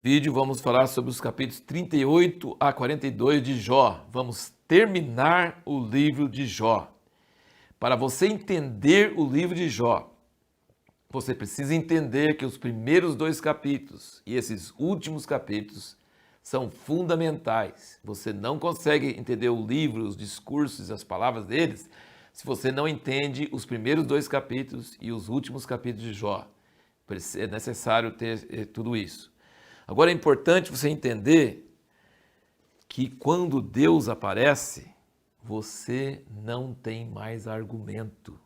Vídeo vamos falar sobre os capítulos 38 a 42 de Jó. Vamos terminar o livro de Jó. Para você entender o livro de Jó, você precisa entender que os primeiros dois capítulos e esses últimos capítulos são fundamentais. Você não consegue entender o livro, os discursos, as palavras deles, se você não entende os primeiros dois capítulos e os últimos capítulos de Jó. É necessário ter tudo isso. Agora é importante você entender que quando Deus aparece, você não tem mais argumento.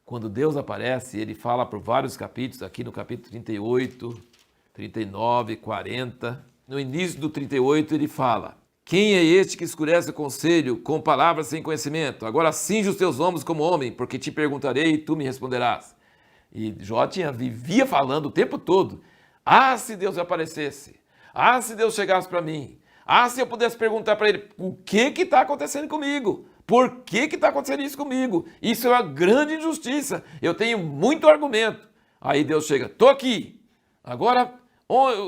Quando Deus aparece, ele fala por vários capítulos, aqui no capítulo 38, 39, 40. No início do 38 ele fala: quem é este que escurece o conselho com palavras sem conhecimento? Agora cinge os teus ombros como homem, porque te perguntarei e tu me responderás. E Jó vivia falando o tempo todo: ah, se Deus aparecesse, ah, se Deus chegasse para mim, ah, se eu pudesse perguntar para ele o que está acontecendo comigo, por que está acontecendo isso comigo, isso é uma grande injustiça, eu tenho muito argumento. Aí Deus chega: estou aqui, agora,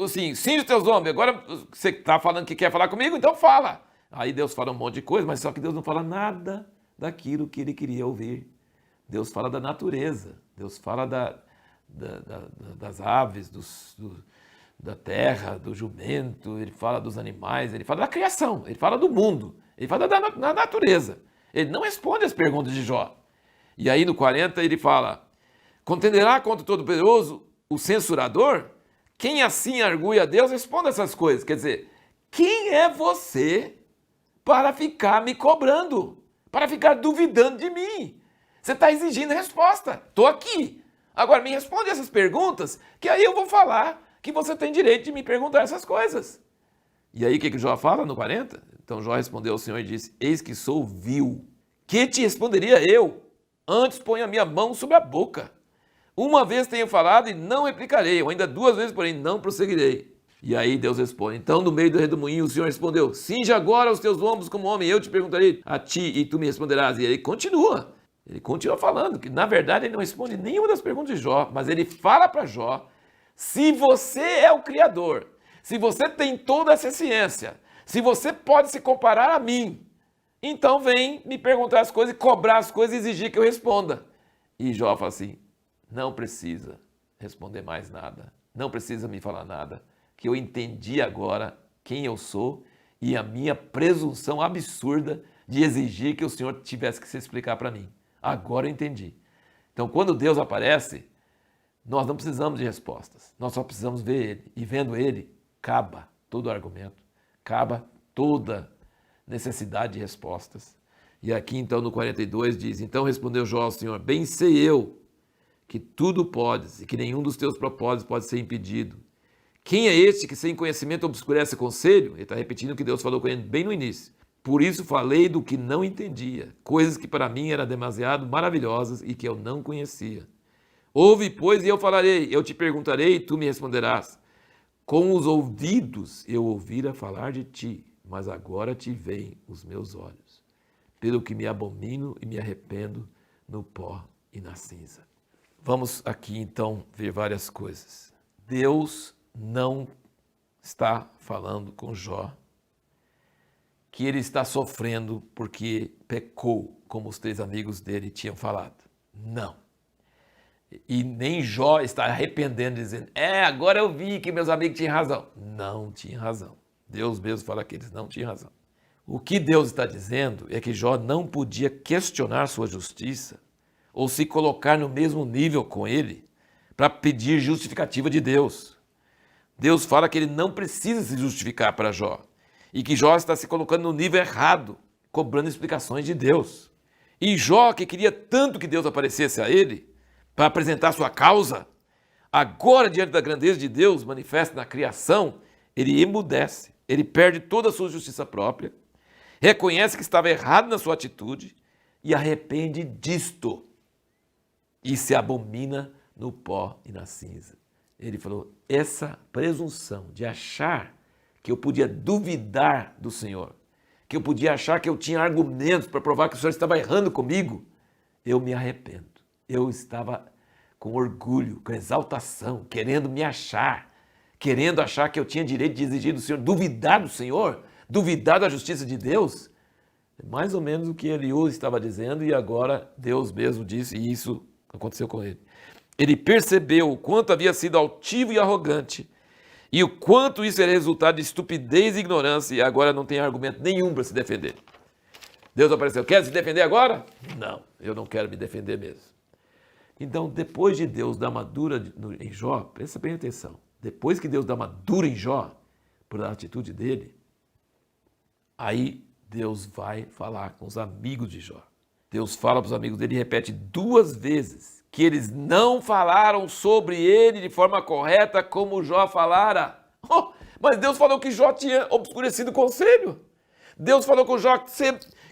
assim, cinge os teus ombros, agora você está falando que quer falar comigo, então fala. Aí Deus fala um monte de coisa, mas só que Deus não fala nada daquilo que ele queria ouvir. Deus fala da natureza, Deus fala das aves, da terra, do jumento, ele fala dos animais, ele fala da criação, ele fala do mundo, ele fala da natureza. Ele não responde as perguntas de Jó. E aí no 40 ele fala: contenderá contra o Todo-Poderoso o censurador? Quem assim argui a Deus, responda essas coisas. Quer dizer, quem é você para ficar me cobrando, para ficar duvidando de mim? Você está exigindo resposta. Estou aqui. Agora me responde essas perguntas, que aí eu vou falar que você tem direito de me perguntar essas coisas. E aí o que Jó fala no 40? Então Jó respondeu ao Senhor e disse: eis que sou vil. Que te responderia eu? Antes ponho a minha mão sobre a boca. Uma vez tenho falado e não replicarei, ou ainda duas vezes, porém não prosseguirei. E aí Deus responde: então no meio do redemoinho o Senhor respondeu: cinge agora os teus ombros como homem, eu te perguntarei a ti e tu me responderás. E ele continua. Ele continua falando, que na verdade ele não responde nenhuma das perguntas de Jó, mas ele fala para Jó: se você é o Criador, se você tem toda essa ciência, se você pode se comparar a mim, então vem me perguntar as coisas, cobrar as coisas e exigir que eu responda. E Jó fala assim: não precisa responder mais nada, não precisa me falar nada, que eu entendi agora quem eu sou e a minha presunção absurda de exigir que o Senhor tivesse que se explicar para mim. Agora eu entendi. Então, quando Deus aparece, nós não precisamos de respostas. Nós só precisamos ver Ele. E vendo Ele, acaba todo argumento, acaba toda necessidade de respostas. E aqui, então, no 42 diz: então respondeu Jó ao Senhor: bem sei eu que tudo podes e que nenhum dos teus propósitos pode ser impedido. Quem é este que sem conhecimento obscurece conselho? Ele está repetindo o que Deus falou com ele bem no início. Por isso falei do que não entendia, coisas que para mim eram demasiado maravilhosas e que eu não conhecia. Ouve, pois, e eu falarei, eu te perguntarei e tu me responderás. Com os ouvidos eu ouvira falar de ti, mas agora te veem os meus olhos, pelo que me abomino e me arrependo no pó e na cinza. Vamos aqui então ver várias coisas. Deus não está falando com Jó que ele está sofrendo porque pecou, como os três amigos dele tinham falado. Não. E nem Jó está arrependendo, dizendo: agora eu vi que meus amigos tinham razão. Não tinham razão. Deus mesmo fala que eles não tinham razão. O que Deus está dizendo é que Jó não podia questionar sua justiça ou se colocar no mesmo nível com ele para pedir justificativa de Deus. Deus fala que ele não precisa se justificar para Jó e que Jó está se colocando no nível errado, cobrando explicações de Deus. E Jó, que queria tanto que Deus aparecesse a ele para apresentar sua causa, agora, diante da grandeza de Deus manifesta na criação, ele emudece, ele perde toda a sua justiça própria, reconhece que estava errado na sua atitude e arrepende disto e se abomina no pó e na cinza. Ele falou: essa presunção de achar que eu podia duvidar do Senhor, que eu podia achar que eu tinha argumentos para provar que o Senhor estava errando comigo, eu me arrependo. Eu estava com orgulho, com exaltação, querendo me achar, querendo achar que eu tinha direito de exigir do Senhor, duvidar do Senhor, duvidar da justiça de Deus. É mais ou menos o que Eliú estava dizendo e agora Deus mesmo disse e isso aconteceu com ele. Ele percebeu o quanto havia sido altivo e arrogante e o quanto isso era resultado de estupidez e ignorância e agora não tem argumento nenhum para se defender. Deus apareceu, quer se defender agora? Não, eu não quero me defender mesmo. Então, depois de Deus dar uma dura em Jó, presta bem atenção, depois que Deus dá uma dura em Jó, por a atitude dele, aí Deus vai falar com os amigos de Jó. Deus fala para os amigos dele e repete 2 vezes que eles não falaram sobre ele de forma correta como Jó falara. Oh, mas Deus falou que Jó tinha obscurecido o conselho. Deus falou com Jó,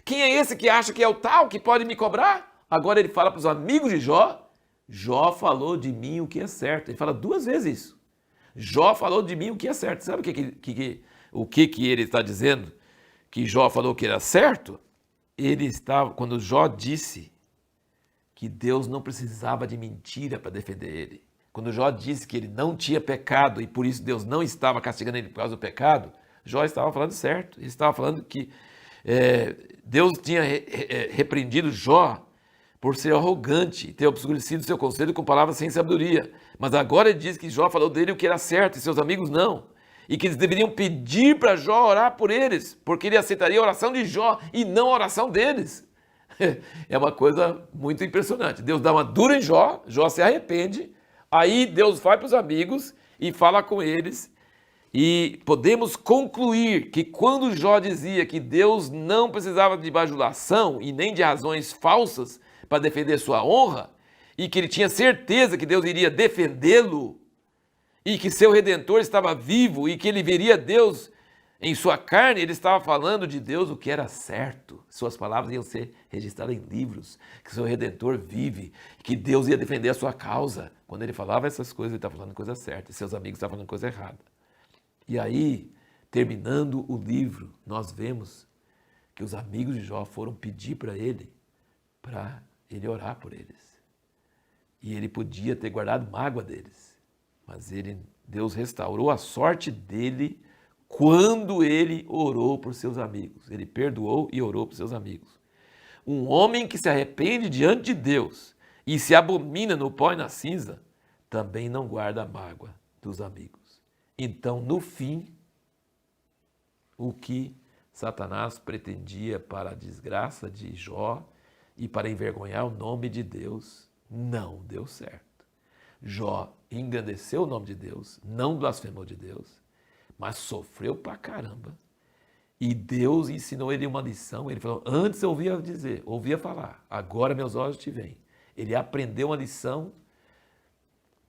quem é esse que acha que é o tal que pode me cobrar? Agora ele fala para os amigos de Jó, Jó falou de mim o que é certo. Ele fala 2 vezes isso. Jó falou de mim o que é certo. Sabe o que ele está dizendo? Que Jó falou que era certo? Quando Jó disse que Deus não precisava de mentira para defender ele, quando Jó disse que ele não tinha pecado e por isso Deus não estava castigando ele por causa do pecado, Jó estava falando certo. Ele estava falando que Deus tinha repreendido Jó por ser arrogante e ter obscurecido seu conselho com palavras sem sabedoria. Mas agora ele diz que Jó falou dele o que era certo e seus amigos não. E que eles deveriam pedir para Jó orar por eles, porque ele aceitaria a oração de Jó e não a oração deles. É uma coisa muito impressionante. Deus dá uma dura em Jó, Jó se arrepende, aí Deus vai para os amigos e fala com eles. E podemos concluir que quando Jó dizia que Deus não precisava de bajulação e nem de razões falsas para defender sua honra, e que ele tinha certeza que Deus iria defendê-lo, e que seu Redentor estava vivo, e que ele veria Deus em sua carne, ele estava falando de Deus o que era certo. Suas palavras iam ser registradas em livros, que seu Redentor vive, que Deus ia defender a sua causa. Quando ele falava essas coisas, ele estava falando coisa certa, e seus amigos estavam falando coisa errada. E aí, terminando o livro, nós vemos que os amigos de Jó foram pedir para ele orar por eles. E ele podia ter guardado mágoa deles, mas Deus restaurou a sorte dele quando ele orou por seus amigos. Ele perdoou e orou por seus amigos. Um homem que se arrepende diante de Deus e se abomina no pó e na cinza, também não guarda a mágoa dos amigos. Então, no fim, o que Satanás pretendia para a desgraça de Jó e para envergonhar o nome de Deus, não deu certo. Jó engrandeceu o nome de Deus, não blasfemou de Deus, mas sofreu pra caramba. E Deus ensinou ele uma lição. Ele falou, antes eu ouvia falar, agora meus olhos te veem. Ele aprendeu uma lição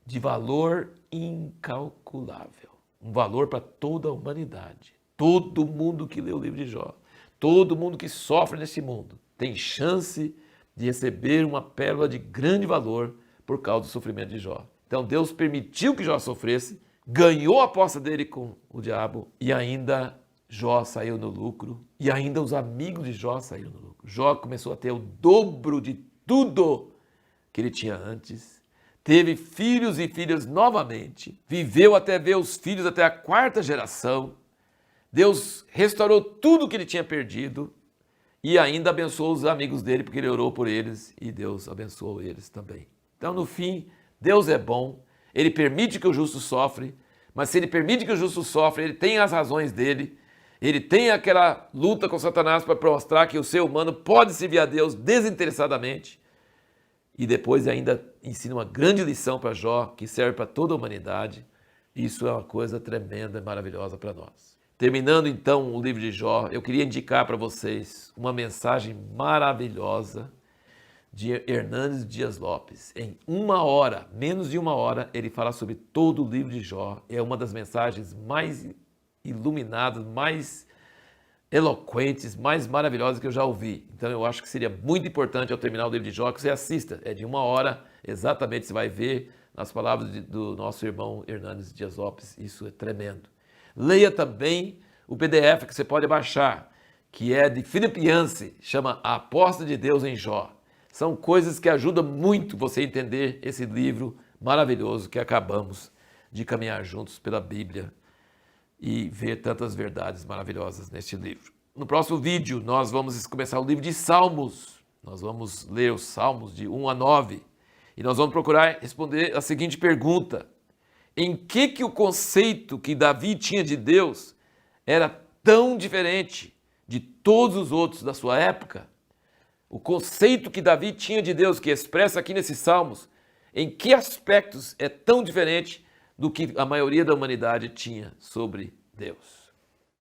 de valor incalculável. Um valor para toda a humanidade. Todo mundo que lê o livro de Jó, todo mundo que sofre nesse mundo, tem chance de receber uma pérola de grande valor por causa do sofrimento de Jó. Então Deus permitiu que Jó sofresse, ganhou a aposta dele com o diabo e ainda Jó saiu no lucro e ainda os amigos de Jó saíram no lucro. Jó começou a ter o dobro de tudo que ele tinha antes, teve filhos e filhas novamente, viveu até ver os filhos até a 4ª geração, Deus restaurou tudo que ele tinha perdido e ainda abençoou os amigos dele porque ele orou por eles e Deus abençoou eles também. Então, no fim, Deus é bom, ele permite que o justo sofre, mas se ele permite que o justo sofre, ele tem as razões dele, ele tem aquela luta com Satanás para mostrar que o ser humano pode servir a Deus desinteressadamente e depois ainda ensina uma grande lição para Jó, que serve para toda a humanidade. Isso é uma coisa tremenda e maravilhosa para nós. Terminando então o livro de Jó, eu queria indicar para vocês uma mensagem maravilhosa de Hernandes Dias Lopes. Em 1 hora, menos de 1 hora, ele fala sobre todo o livro de Jó. É uma das mensagens mais iluminadas, mais eloquentes, mais maravilhosas que eu já ouvi. Então eu acho que seria muito importante ao terminar o livro de Jó que você assista. É de 1 hora, exatamente, você vai ver nas palavras do nosso irmão Hernandes Dias Lopes. Isso é tremendo. Leia também o PDF que você pode baixar, que é de Philip Yancey, chama A Aposta de Deus em Jó. São coisas que ajudam muito você a entender esse livro maravilhoso que acabamos de caminhar juntos pela Bíblia e ver tantas verdades maravilhosas neste livro. No próximo vídeo, nós vamos começar o livro de Salmos. Nós vamos ler os Salmos de 1 a 9 e nós vamos procurar responder a seguinte pergunta: em que o conceito que Davi tinha de Deus era tão diferente de todos os outros da sua época? O conceito que Davi tinha de Deus, que expressa aqui nesses Salmos, em que aspectos é tão diferente do que a maioria da humanidade tinha sobre Deus?